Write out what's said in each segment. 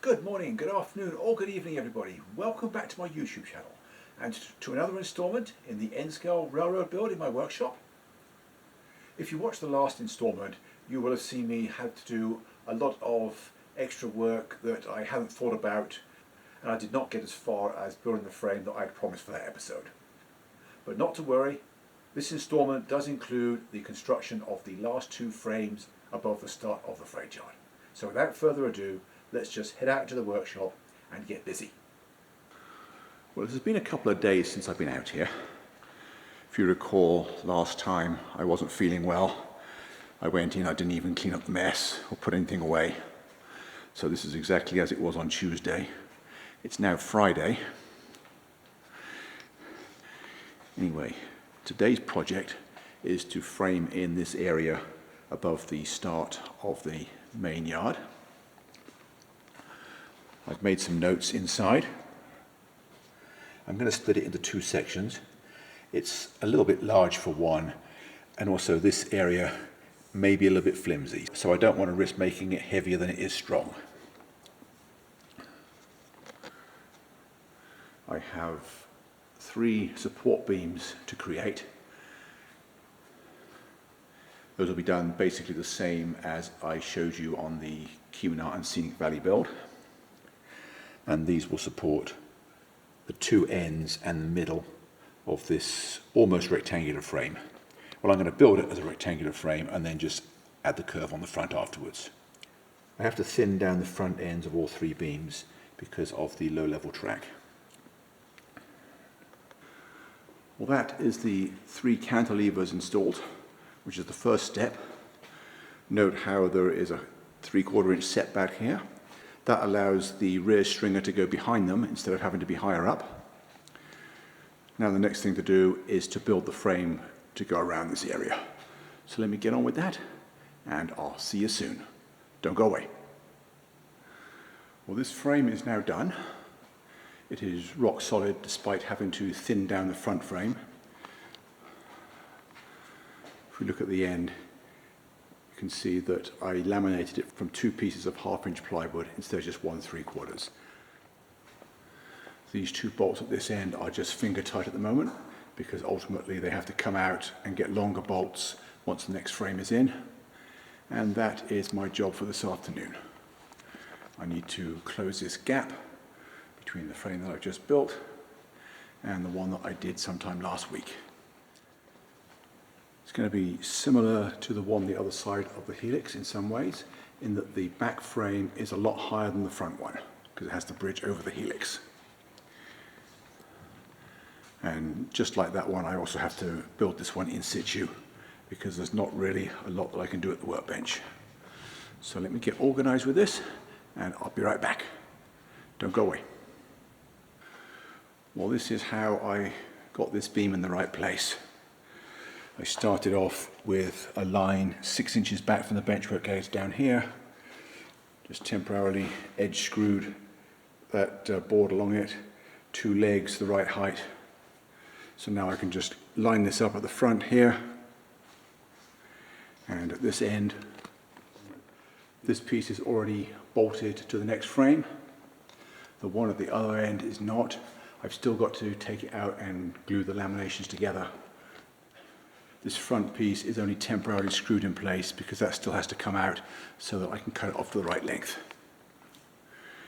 Good morning, good afternoon, or good evening, everybody. Welcome back to my YouTube channel and to another installment in the N-scale railroad build in my workshop. If you watched the last installment, you will have seen me have to do a lot of extra work that I hadn't thought about, and I did not get as far as building the frame that I had promised for that episode. But not to worry, this installment does include the construction of the last two frames above the start of the freight yard. So without further ado, let's just head out to the workshop and get busy. Well, it has been a couple of days since I've been out here. If you recall, last time I wasn't feeling well. I went in, I didn't even clean up the mess or put anything away. So this is exactly as it was on Tuesday. It's now Friday. Anyway, today's project is to frame in this area above the start of the main yard. I've made some notes inside. I'm going to split it into two sections. It's a little bit large for one, and also this area may be a little bit flimsy, so I don't want to risk making it heavier than it is strong. I have 3 support beams to create. Those will be done basically the same as I showed you on the Keweenaw and Scenic Valley build. And these will support the two ends and the middle of this almost rectangular frame. Well, I'm going to build it as a rectangular frame and then just add the curve on the front afterwards. I have to thin down the front ends of all 3 beams because of the low level track. Well, that is the 3 cantilevers installed, which is the first step. Note how there is a 3/4 inch setback here. That allows the rear stringer to go behind them instead of having to be higher up. Now the next thing to do is to build the frame to go around this area. So let me get on with that and I'll see you soon. Don't go away. Well, this frame is now done. It is rock solid despite having to thin down the front frame. If we look at the end, you can see that I laminated it from 2 pieces of 1/2 inch plywood instead of just 1 3/4. These 2 bolts at this end are just finger tight at the moment because ultimately they have to come out and get longer bolts once the next frame is in. And that is my job for this afternoon. I need to close this gap between the frame that I've just built and the one that I did sometime last week. It's going to be similar to the one the other side of the helix in some ways, in that the back frame is a lot higher than the front one because it has the bridge over the helix. And just like that one, I also have to build this one in situ because there's not really a lot that I can do at the workbench. So let me get organized with this and I'll be right back. Don't go away. Well, this is how I got this beam in the right place. I started off with a line 6 inches back from the benchwork gauge down here, just temporarily edge screwed that board along it, 2 legs the right height. So now I can just line this up at the front here, and at this end, this piece is already bolted to the next frame. The one at the other end is not. I've still got to take it out and glue the laminations together. This front piece is only temporarily screwed in place because that still has to come out so that I can cut it off to the right length.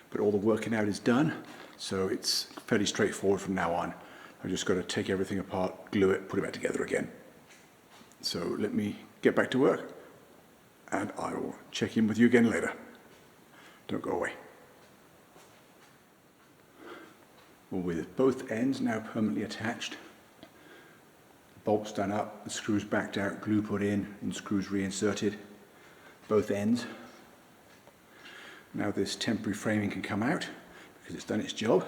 But all the working out is done, so it's fairly straightforward from now on. I've just got to take everything apart, glue it, put it back together again. So let me get back to work and I will check in with you again later. Don't go away. Well, with both ends now permanently attached, bolts done up, the screws backed out, glue put in, and screws reinserted, both ends. Now this temporary framing can come out because it's done its job,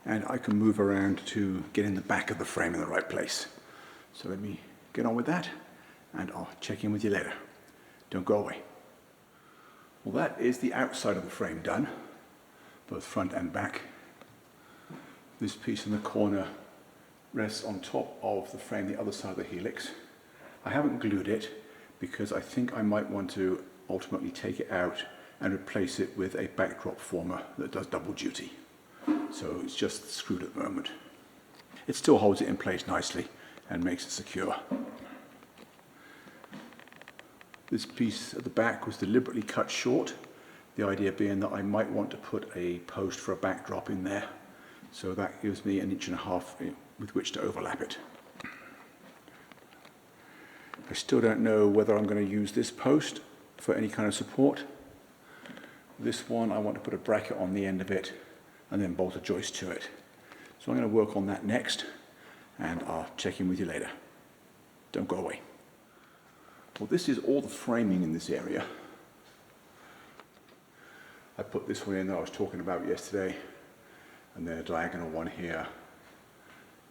and I can move around to get in the back of the frame in the right place. So let me get on with that, and I'll check in with you later. Don't go away. Well, that is the outside of the frame done, both front and back. This piece in the corner rests on top of the frame the other side of the helix. I haven't glued it because I think I might want to ultimately take it out and replace it with a backdrop former that does double duty. So it's just screwed at the moment. It still holds it in place nicely and makes it secure. This piece at the back was deliberately cut short, the idea being that I might want to put a post for a backdrop in there, so that gives me 1.5 inches with which to overlap it. I still don't know whether I'm going to use this post for any kind of support. This one I want to put a bracket on the end of it and then bolt a joist to it. So I'm going to work on that next, and I'll check in with you later. Don't go away. Well, this is all the framing in this area. I put this one in that I was talking about yesterday, and then a diagonal one here,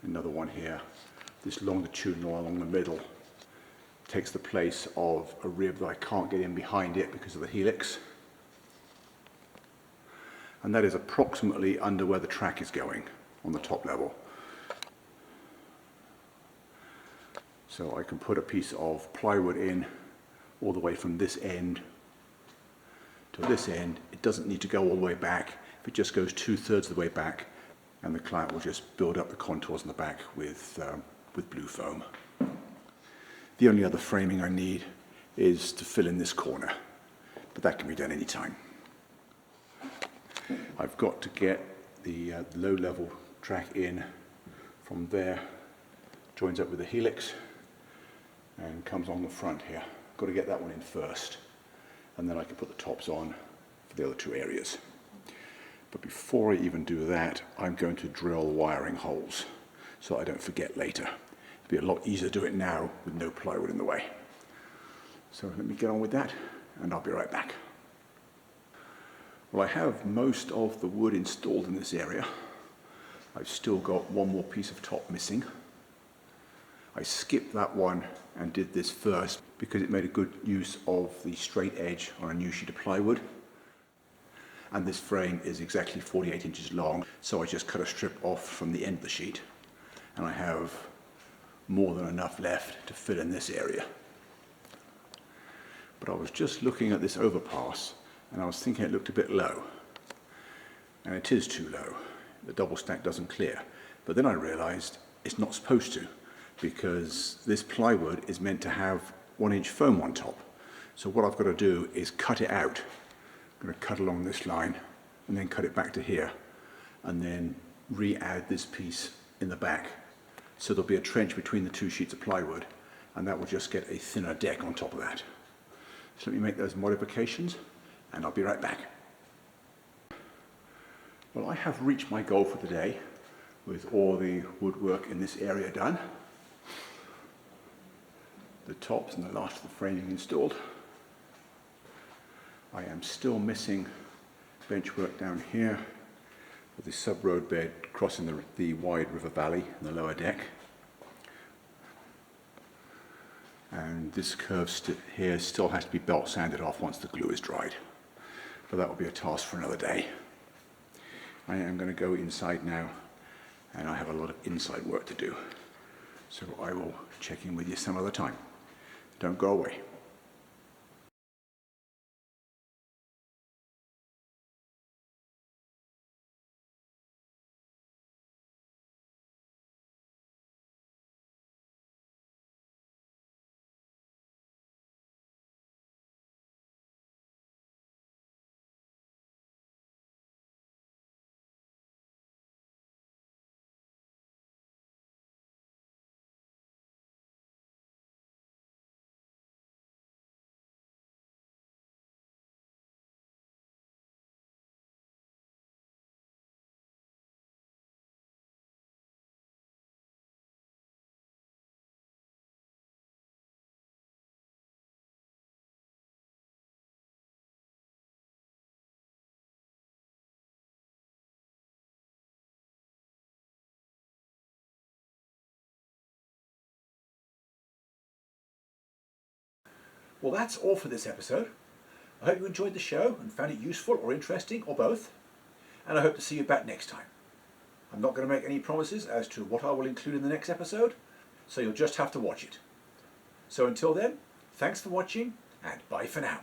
another one here. This longitudinal along the middle takes the place of a rib that I can't get in behind it because of the helix. And that is approximately under where the track is going on the top level. So I can put a piece of plywood in all the way from this end to this end. It doesn't need to go all the way back. If it just goes 2/3 of the way back, and the client will just build up the contours in the back with blue foam. The only other framing I need is to fill in this corner, but that can be done anytime. I've got to get the low level track in from there, joins up with the helix and comes on the front here. Got to get that one in first, and then I can put the tops on for the other two areas. But before I even do that, I'm going to drill wiring holes so I don't forget later. It'd be a lot easier to do it now with no plywood in the way. So let me get on with that, and I'll be right back. Well, I have most of the wood installed in this area. I've still got one more piece of top missing. I skipped that one and did this first because it made a good use of the straight edge on a new sheet of plywood. And this frame is exactly 48 inches long, so I just cut a strip off from the end of the sheet, and I have more than enough left to fill in this area. But I was just looking at this overpass, and I was thinking it looked a bit low, and it is too low. The double stack doesn't clear. But then I realized it's not supposed to, because this plywood is meant to have 1-inch foam on top. So what I've got to do is cut it out. I'm going to cut along this line and then cut it back to here, and then re-add this piece in the back. So there'll be a trench between the two sheets of plywood, and that will just get a thinner deck on top of that. So let me make those modifications, and I'll be right back. Well, I have reached my goal for today with all the woodwork in this area done. The tops and the last of the framing installed. I am still missing benchwork down here with the sub-road bed crossing the wide river valley in the lower deck. And this curve here still has to be belt sanded off once the glue is dried. But that will be a task for another day. I am going to go inside now, and I have a lot of inside work to do. So I will check in with you some other time. Don't go away. Well, that's all for this episode. I hope you enjoyed the show and found it useful or interesting, or both. And I hope to see you back next time. I'm not going to make any promises as to what I will include in the next episode, so you'll just have to watch it. So until then, thanks for watching, and bye for now.